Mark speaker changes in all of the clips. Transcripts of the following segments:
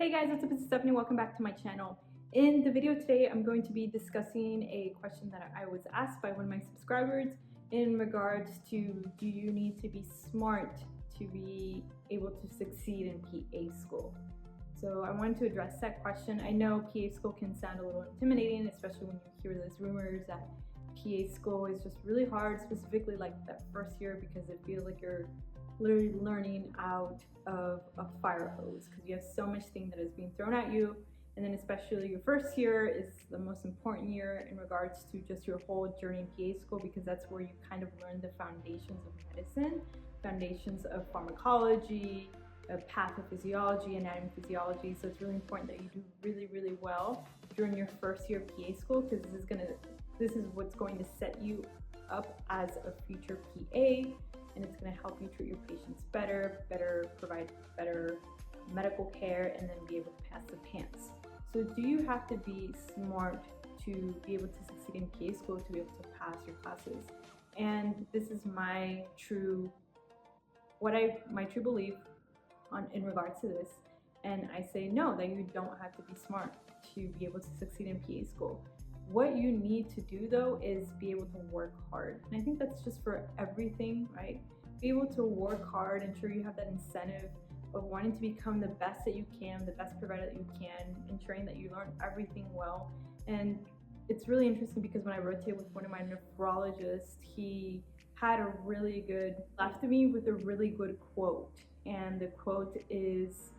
Speaker 1: Hey guys, what's up? It's Stephanie. Welcome back to my channel. In the video today, I'm going to be discussing a question that I was asked by one of my subscribers in regards to do you need to be smart to be able to succeed in PA school? So I wanted to address that question. I know PA school can sound a little intimidating, especially when you hear those rumors that PA school is just really hard, specifically like that first year, because it feels like you're literally learning out of a fire hose because you have so much thing that is being thrown at you. And then especially your first year is the most important year in regards to just your whole journey in PA school, because that's where you kind of learn the foundations of medicine, foundations of pharmacology, pathophysiology, anatomy, physiology. So it's really important that you do really well during your first year of PA school, because this is what's going to set you up as a future PA, and it's going to help you treat your patients better, provide better medical care, and then be able to pass the PANCE. So do you have to be smart to be able to succeed in PA school to be able to pass your classes? And this is my true belief in regards to this. And I say no, that you don't have to be smart to be able to succeed in PA school. What you need to do though is be able to work hard. And I think that's just for everything, right? Be able to work hard, ensure you have that incentive of wanting to become the best that you can, the best provider that you can, ensuring that you learn everything well. And it's really interesting because when I rotated with one of my nephrologists, he had a really good, left me with a really good quote. And the quote is,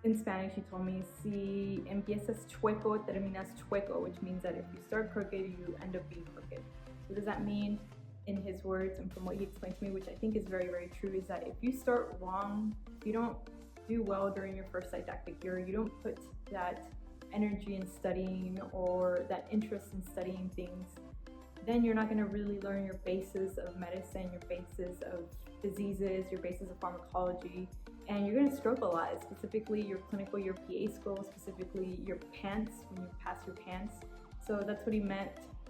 Speaker 1: in Spanish, he told me, si empiezas chueco, terminas chueco, which means that if you start crooked, you end up being crooked. What does that mean? In his words, and from what he explained to me, which I think is very true, is that if you start wrong, if you don't do well during your first didactic year, you don't put that energy in studying or that interest in studying things, then you're not going to really learn your basis of medicine, your basis of diseases, your basis of pharmacology, and you're going to struggle a lot, specifically your clinical, your PA school, specifically your PANCE, when you pass your PANCE. So that's what he meant,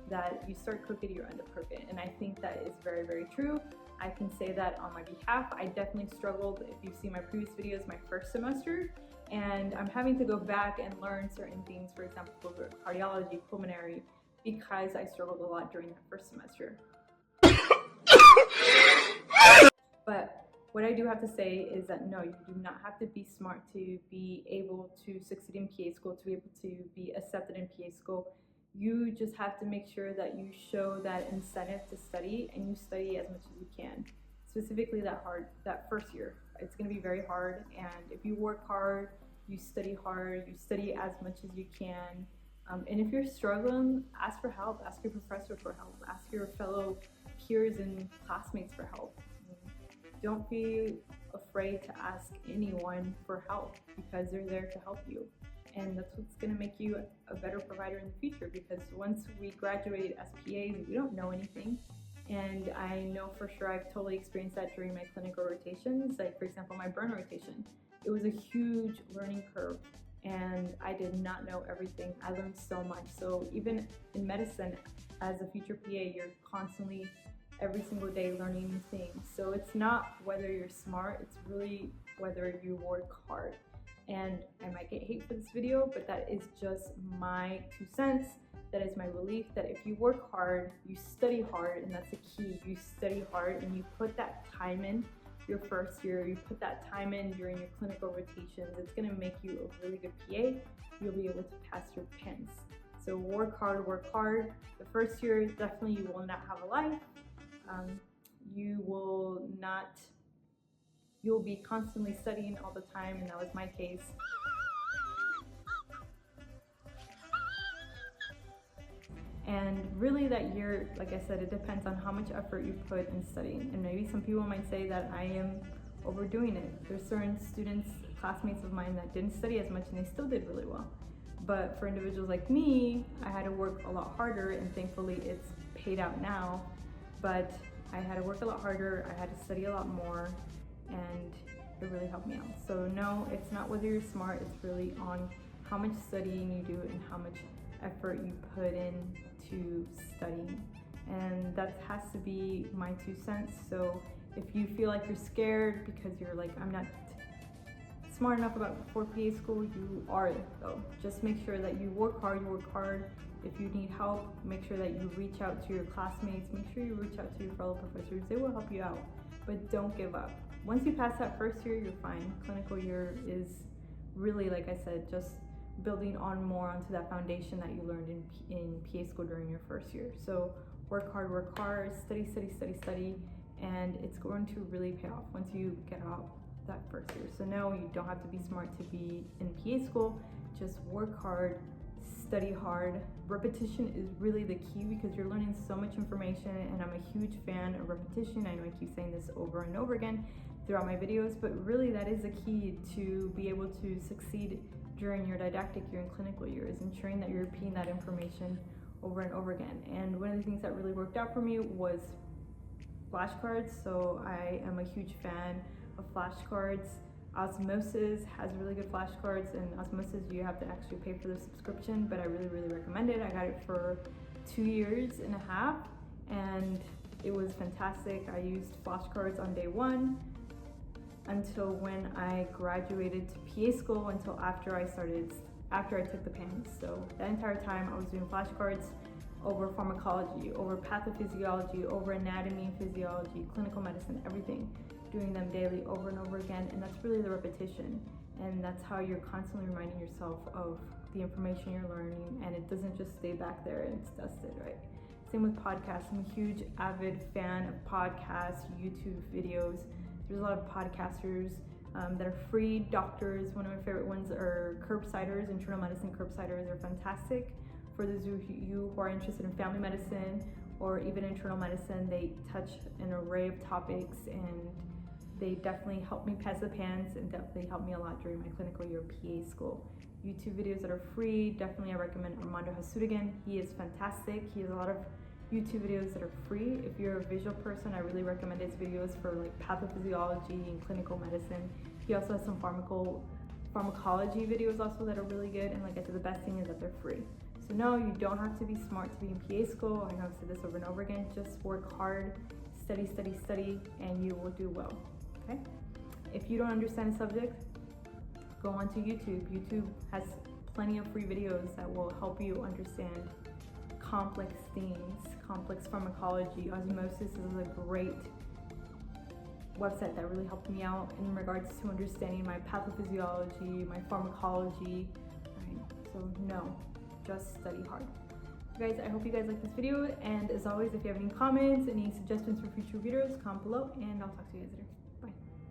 Speaker 1: that you start crooked, you end up crooked. And I think that is very true. I can say that on my behalf. I definitely struggled, if you've seen my previous videos, my first semester, and I'm having to go back and learn certain things, for example, cardiology, pulmonary, because I struggled a lot during that first semester. But what I do have to say is that no, you do not have to be smart to be able to succeed in PA school, to be able to be accepted in PA school. You just have to make sure that you show that incentive to study, and you study as much as you can. Specifically that first year. It's going to be very hard, and if you work hard, you study hard, you study as much as you can. And if you're struggling, ask for help, ask your professor for help, ask your fellow peers and classmates for help. Don't be afraid to ask anyone for help, because they're there to help you. And that's what's going to make you a better provider in the future, because once we graduate as PAs, we don't know anything. And I know for sure I've totally experienced that during my clinical rotations. Like, for example, my burn rotation. It was a huge learning curve, and I did not know everything. I learned so much. So even in medicine, as a future PA, you're constantly, every single day, learning new things. So it's not whether you're smart, it's really whether you work hard. And I might get hate for this video, but that is just my 2 cents. That is my belief, that if you work hard, you study hard, and that's the key. You study hard and you put that time in your first year, you put that time in during your clinical rotations, it's going to make you a really good PA. You'll be able to pass your PANCE. So work hard. The first year, definitely you will not have a life. You'll be constantly studying all the time, and that was my case. And really that year, like I said, it depends on how much effort you put in studying. And maybe some people might say that I am overdoing it. There's certain students, classmates of mine, that didn't study as much and they still did really well. But for individuals like me, I had to work a lot harder, and thankfully it's paid out now. But I had to work a lot harder, I had to study a lot more, and it really helped me out. So no, it's not whether you're smart, it's really on how much studying you do and how much effort you put in to studying. And that has to be my 2 cents. So if you feel like you're scared because you're like, I'm not smart enough for PA school, you are though. Just make sure that you work hard. If you need help, make sure that you reach out to your classmates, make sure you reach out to your fellow professors. They will help you out, but don't give up. Once you pass that first year, you're fine. Clinical year is really, like I said, just building on more onto that foundation that you learned in PA school during your first year. So work hard, study, and it's going to really pay off once you get out that first year. So now you don't have to be smart to be in PA school, just work hard, study hard. Repetition is really the key because you're learning so much information, and I'm a huge fan of repetition. I know I keep saying this over and over again throughout my videos, but really that is the key to be able to succeed during your didactic year and clinical year, is ensuring that you're repeating that information over and over again. And one of the things that really worked out for me was flashcards. So I am a huge fan of flashcards. Osmosis has really good flashcards, and Osmosis you have to actually pay for the subscription, but I really recommend it. I got it for 2.5 years and it was fantastic. I used flashcards on day one until when I graduated to PA school, until after I took the PANCE. So that entire time I was doing flashcards over pharmacology, over pathophysiology, over anatomy and physiology, clinical medicine, everything, doing them daily over and over again. And that's really the repetition, and that's how you're constantly reminding yourself of the information you're learning, and it doesn't just stay back there and it's dusted, right? Same with podcasts. I'm a huge avid fan of podcasts, YouTube videos. There's a lot of podcasters that are free. Doctors, one of my favorite ones are Curbsiders, internal medicine Curbsiders are fantastic. For those of you who are interested in family medicine or even internal medicine, they touch an array of topics, and they definitely helped me pass the PANCE and definitely helped me a lot during my clinical year PA school. YouTube videos that are free, definitely I recommend Armando Hasudagin. He is fantastic. He has a lot of YouTube videos that are free. If you're a visual person, I really recommend his videos for like pathophysiology and clinical medicine. He also has some pharmacology videos also that are really good, and like I said, the best thing is that they're free. So no, you don't have to be smart to be in PA school. I know I've said this over and over again. Just work hard, study, and you will do well, okay? If you don't understand a subject, go onto YouTube. YouTube has plenty of free videos that will help you understand complex themes, complex pharmacology. Osmosis is a great website that really helped me out in regards to understanding my pathophysiology, my pharmacology. Right? So no, just study hard. Guys, I hope you guys like this video, and as always, if you have any comments, any suggestions for future videos, comment below, and I'll talk to you guys later.